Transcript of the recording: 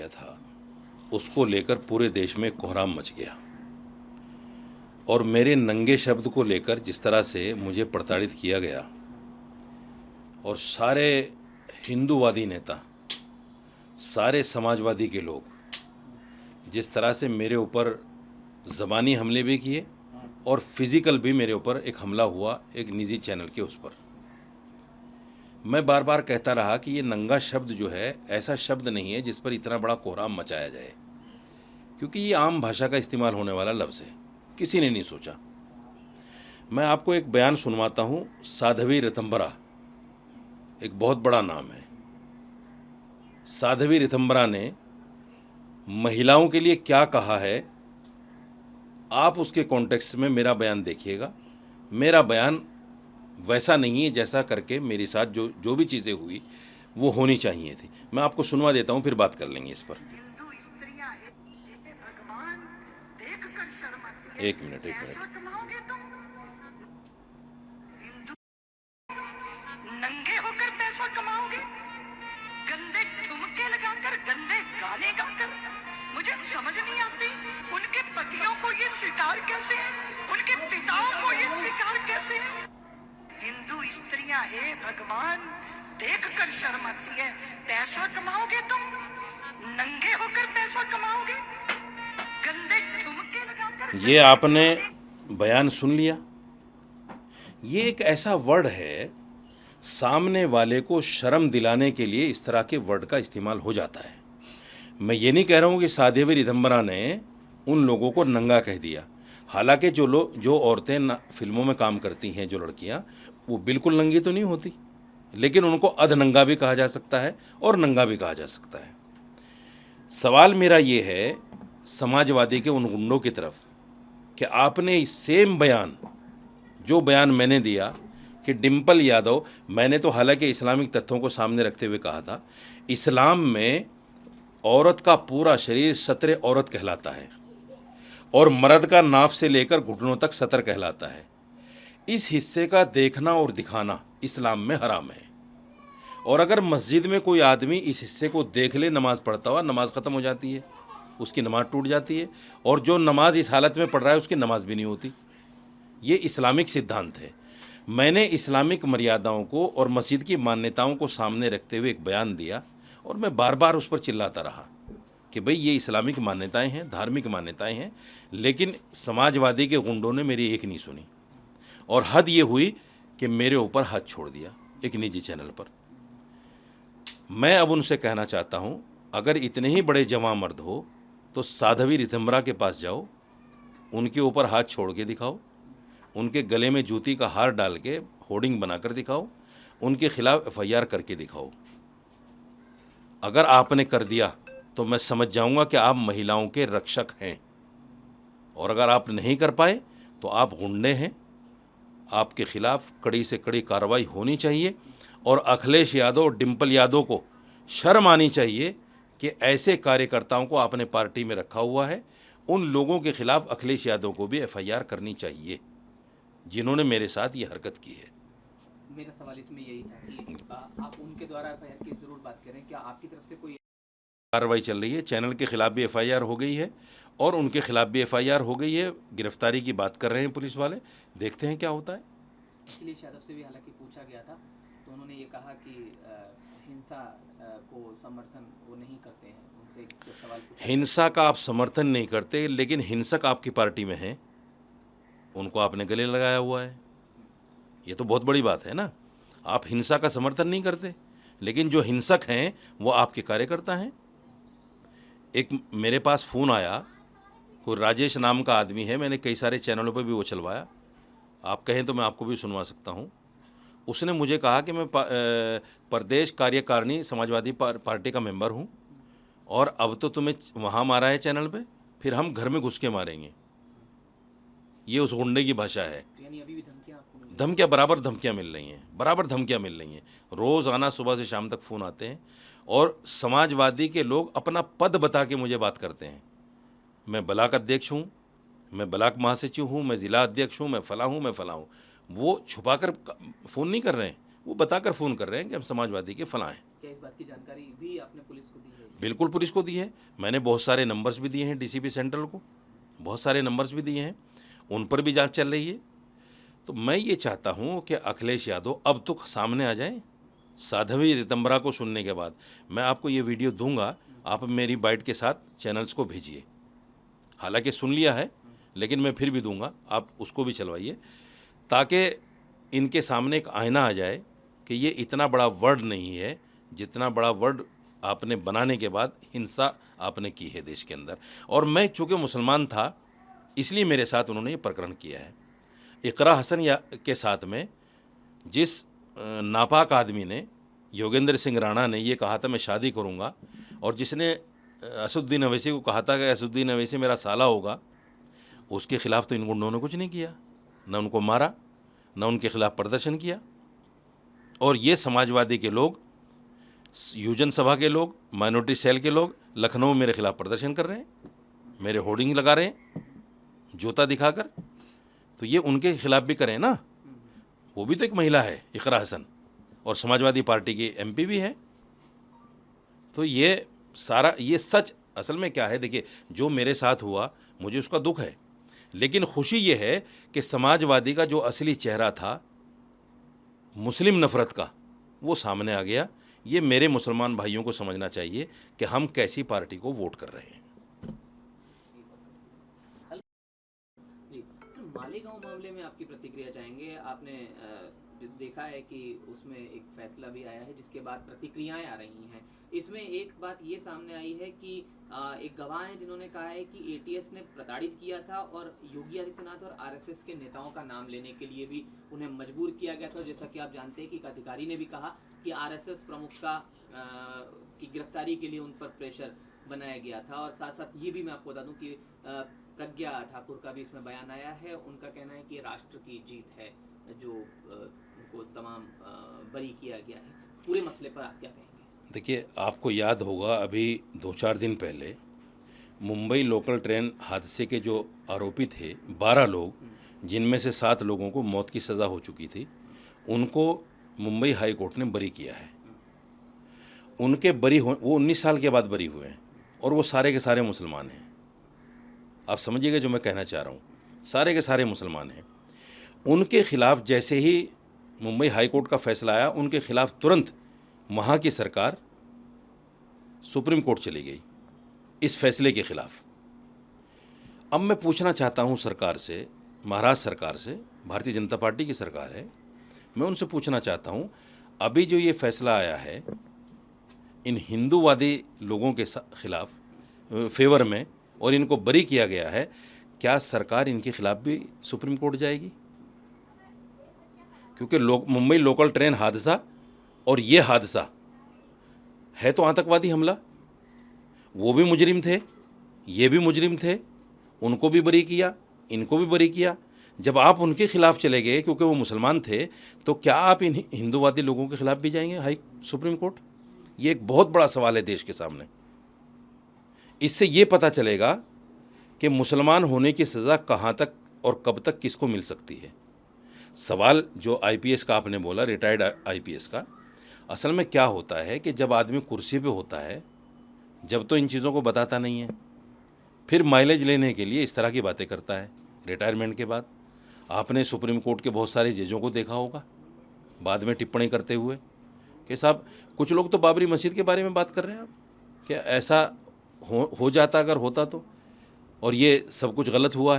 गया था, उसको लेकर पूरे देश में कोहराम मच गया और मेरे नंगे शब्द को लेकर जिस तरह से मुझे प्रताड़ित किया गया और सारे हिंदूवादी नेता, सारे समाजवादी के लोग जिस तरह से मेरे ऊपर ज़बानी हमले भी किए और फिज़िकल भी मेरे ऊपर एक हमला हुआ एक निजी चैनल के उस पर। मैं बार बार कहता रहा कि ये नंगा शब्द जो है ऐसा शब्द नहीं है जिस पर इतना बड़ा कोहराम मचाया जाए, क्योंकि ये आम भाषा का इस्तेमाल होने वाला लफ्ज़ है, किसी ने नहीं सोचा। मैं आपको एक बयान सुनवाता हूँ। साध्वी ऋतंभरा एक बहुत बड़ा नाम है। साध्वी ऋतंभरा ने महिलाओं के लिए क्या कहा है, आप उसके कॉन्टेक्स्ट में मेरा बयान देखिएगा। मेरा बयान वैसा नहीं है जैसा करके मेरे साथ जो भी चीज़ें हुई वो होनी चाहिए थी। मैं आपको सुनवा देता हूँ, फिर बात कर लेंगे इस पर। एक मिनट। नंगे होकर पैसा कमाओगे, गंदे ठुमके लगाकर, गंदे गाने गाकर। मुझे समझ नहीं आती उनके पतियों को ये स्वीकार कैसे है, उनके पिताओं को ये स्वीकार कैसे है। हिंदू स्त्रियां, हे भगवान, देखकर शर्म आती है। पैसा कमाओगे तुम, नंगे होकर पैसा कमाओगे, गंदे ठुमके लगाकर। ये आपने बयान सुन लिया। ये एक ऐसा वर्ड है, सामने वाले को शर्म दिलाने के लिए इस तरह के वर्ड का इस्तेमाल हो जाता है। मैं ये नहीं कह रहा हूँ कि साध्वी ऋतंभरा ने उन लोगों को नंगा कह दिया। हालांकि जो औरतें फिल्मों में काम करती हैं, जो लड़कियाँ, वो बिल्कुल नंगी तो नहीं होती, लेकिन उनको अधनंगा भी कहा जा सकता है और नंगा भी कहा जा सकता है। सवाल मेरा ये है समाजवादी के उन गुंडों की तरफ कि आपने सेम बयान, जो बयान मैंने दिया कि डिम्पल यादव, मैंने तो हालांकि इस्लामिक तथ्यों को सामने रखते हुए कहा था, इस्लाम में औरत का पूरा शरीर सत्र औरत कहलाता है और मर्द का नाफ से लेकर घुटनों तक सतर कहलाता है। इस हिस्से का देखना और दिखाना इस्लाम में हराम है, और अगर मस्जिद में कोई आदमी इस हिस्से को देख ले नमाज़ पढ़ता हुआ, नमाज ख़त्म हो जाती है, उसकी नमाज़ टूट जाती है, और जो नमाज इस हालत में पढ़ रहा है उसकी नमाज भी नहीं होती। ये इस्लामिक सिद्धांत है। मैंने इस्लामिक मर्यादाओं को और मस्जिद की मान्यताओं को सामने रखते हुए एक बयान दिया और मैं बार बार उस पर चिल्लाता रहा कि भाई ये इस्लामिक मान्यताएं हैं, धार्मिक मान्यताएं हैं, लेकिन समाजवादी के गुंडों ने मेरी एक नहीं सुनी और हद ये हुई कि मेरे ऊपर हाथ छोड़ दिया एक निजी चैनल पर। मैं अब उनसे कहना चाहता हूँ, अगर इतने ही बड़े जवां मर्द हो तो साध्वी ऋतंभरा के पास जाओ, उनके ऊपर हाथ छोड़ के दिखाओ, उनके गले में जूती का हार डाल के होर्डिंग बनाकर दिखाओ, उनके खिलाफ एफआईआर करके दिखाओ। अगर आपने कर दिया तो मैं समझ जाऊंगा कि आप महिलाओं के रक्षक हैं, और अगर आप नहीं कर पाए तो आप गुंडे हैं। आपके खिलाफ कड़ी से कड़ी कार्रवाई होनी चाहिए और अखिलेश यादव और डिम्पल यादव को शर्म आनी चाहिए कि ऐसे कार्यकर्ताओं को आपने पार्टी में रखा हुआ है। उन लोगों के खिलाफ अखिलेश यादव को भी एफआईआर करनी चाहिए जिन्होंने मेरे साथ ये हरकत की है। मेरा सवाल इसमें यही था कि आप उनके द्वारा एफआईआर की जरूर बात करें, क्या आपकी तरफ से कोई कार्रवाई चल रही है? चैनल के खिलाफ भी एफआईआर हो गई है और उनके खिलाफ भी एफआईआर हो गई है। गिरफ्तारी की बात कर रहे हैं पुलिस वाले, देखते हैं क्या होता है। अखिलेश यादव से भी हालांकि पूछा गया था तो उन्होंने ये कहा कि हिंसा को समर्थन वो नहीं करते हैं। उनसे जब सवाल पूछा, हिंसा का आप समर्थन नहीं करते, लेकिन हिंसक आपकी पार्टी में हैं, उनको आपने गले लगाया हुआ है। ये तो बहुत बड़ी बात है ना। आप हिंसा का समर्थन नहीं करते, लेकिन जो हिंसक हैं वो आपके कार्यकर्ता हैं। एक मेरे पास फ़ोन आया, कोई राजेश नाम का आदमी है, मैंने कई सारे चैनलों पर भी वो चलवाया, आप कहें तो मैं आपको भी सुनवा सकता हूँ। उसने मुझे कहा कि मैं प्रदेश कार्यकारिणी समाजवादी पार्टी का मेंबर हूँ और अब तो तुम्हें वहाँ मारा है चैनल पे, फिर हम घर में घुस के मारेंगे। ये उस गुंडे की भाषा है। यानी अभी भी धमकियां आपको मिल रही हैं? धमकियाँ बराबर धमकियाँ मिल रही हैं, बराबर धमकियाँ मिल रही हैं। रोज़ाना सुबह से शाम तक फ़ोन आते हैं और समाजवादी के लोग अपना पद बता के मुझे बात करते हैं। मैं ब्लॉक अध्यक्ष हूँ, मैं ब्लॉक महासचिव हूँ, मैं ज़िला अध्यक्ष हूँ, मैं फलाँ हूँ, मैं फलाँ हूँ। वो छुपाकर फ़ोन नहीं कर रहे हैं, वो बताकर फ़ोन कर रहे हैं कि हम समाजवादी के फलाँ हैं। क्या इस बात की जानकारी भी आपने पुलिस को दी है? बिल्कुल पुलिस को दी है। मैंने बहुत सारे नंबर्स भी दिए हैं डीसीपी सेंट्रल को, बहुत सारे नंबर्स भी दिए हैं, उन पर भी जांच चल रही है। तो मैं ये चाहता हूँ कि अखिलेश यादव अब तो सामने आ जाएं। साध्वी रितंबरा को सुनने के बाद मैं आपको ये वीडियो दूंगा, आप मेरी बाइट के साथ चैनल्स को भेजिए। हालांकि सुन लिया है, लेकिन मैं फिर भी दूंगा, आप उसको भी चलवाइए, ताकि इनके सामने एक आईना आ जाए कि ये इतना बड़ा वर्ड नहीं है जितना बड़ा वर्ड आपने बनाने के बाद हिंसा आपने की है देश के अंदर। और मैं चूँकि मुसलमान था, इसलिए मेरे साथ उन्होंने ये प्रकरण किया है। इकरा हसन के साथ में जिस नापाक आदमी ने, योगेंद्र सिंह राणा ने ये कहा था मैं शादी करूँगा, और जिसने असदुद्दीन अवैसी को कहा था कि असदुद्दीन अवैसी मेरा साला होगा, उसके ख़िलाफ़ तो इन गुंडों ने कुछ नहीं किया, न उनको मारा, न उनके खिलाफ़ प्रदर्शन किया। और ये समाजवादी के लोग, यूजन सभा के लोग, माइनॉरिटी सेल के लोग लखनऊ में मेरे खिलाफ़ प्रदर्शन कर रहे हैं, मेरे होर्डिंग लगा रहे हैं जूता दिखाकर। तो ये उनके खिलाफ़ भी करें ना, वो भी तो एक महिला है इकरा हसन, और समाजवादी पार्टी की एमपी भी है। तो ये सारा ये सच असल में क्या है, देखिए जो मेरे साथ हुआ मुझे उसका दुख है, लेकिन खुशी ये है कि समाजवादी का जो असली चेहरा था मुस्लिम नफ़रत का, वो सामने आ गया। ये मेरे मुसलमान भाइयों को समझना चाहिए कि हम कैसी पार्टी को वोट कर रहे हैं। जी सर, मालेगांव मामले में आपकी प्रतिक्रिया चाहेंगे। आपने देखा है कि उसमें एक फैसला भी आया है जिसके बाद प्रतिक्रियाएं आ रही हैं। इसमें एक बात ये सामने आई है कि एक गवाह हैं जिन्होंने कहा है कि एटीएस ने प्रताड़ित किया था और योगी आदित्यनाथ और आरएसएस के नेताओं का नाम लेने के लिए भी उन्हें मजबूर किया गया था। जैसा कि आप जानते हैं कि एक अधिकारी ने भी कहा कि आरएसएस प्रमुख की गिरफ्तारी के लिए उन पर प्रेशर बनाया गया था। और साथ साथ ये भी मैं आपको बता दूं कि प्रज्ञा ठाकुर का भी इसमें बयान आया है। उनका कहना है कि राष्ट्र की जीत है जो उनको तमाम बरी किया गया है। पूरे मसले पर आप क्या कहेंगे? देखिए, आपको याद होगा अभी 2-4 दिन पहले मुंबई लोकल ट्रेन हादसे के जो आरोपी थे 12 लोग, जिनमें से 7 लोगों को मौत की सज़ा हो चुकी थी, उनको मुंबई हाई कोर्ट ने बरी किया है। उनके वो 19 साल के बाद बरी हुए हैं, और वो सारे के सारे मुसलमान हैं। आप समझिएगा जो मैं कहना चाह रहा हूँ, सारे के सारे मुसलमान हैं। उनके खिलाफ़ जैसे ही मुंबई हाई कोर्ट का फैसला आया, उनके खिलाफ़ तुरंत वहाँ की सरकार सुप्रीम कोर्ट चली गई इस फैसले के खिलाफ़। अब मैं पूछना चाहता हूँ सरकार से, महाराष्ट्र सरकार से, भारतीय जनता पार्टी की सरकार है, मैं उनसे पूछना चाहता हूँ, अभी जो ये फैसला आया है इन हिंदूवादी लोगों के खिलाफ़ फेवर में, और इनको बरी किया गया है, क्या सरकार इनके खिलाफ़ भी सुप्रीम कोर्ट जाएगी? क्योंकि मुंबई लोकल ट्रेन हादसा और ये हादसा है तो आतंकवादी हमला। वो भी मुजरिम थे, ये भी मुजरिम थे, उनको भी बरी किया, इनको भी बरी किया। जब आप उनके खिलाफ़ चले गए क्योंकि वो मुसलमान थे, तो क्या आप इन हिंदूवादी लोगों के खिलाफ़ भी जाएंगे सुप्रीम कोर्ट? ये एक बहुत बड़ा सवाल है देश के सामने। इससे ये पता चलेगा कि मुसलमान होने की सज़ा कहाँ तक और कब तक किसको मिल सकती है। सवाल जो आईपीएस का आपने बोला, रिटायर्ड आईपीएस का, असल में क्या होता है कि जब आदमी कुर्सी पे होता है, जब तो इन चीज़ों को बताता नहीं है, फिर माइलेज लेने के लिए इस तरह की बातें करता है रिटायरमेंट के बाद। आपने सुप्रीम कोर्ट के बहुत सारे जजों को देखा होगा बाद में टिप्पणी करते हुए कि साहब, कुछ लोग तो बाबरी मस्जिद के बारे में बात कर रहे हैं, आप क्या ऐसा हो जाता अगर होता तो, और ये सब कुछ गलत हुआ है।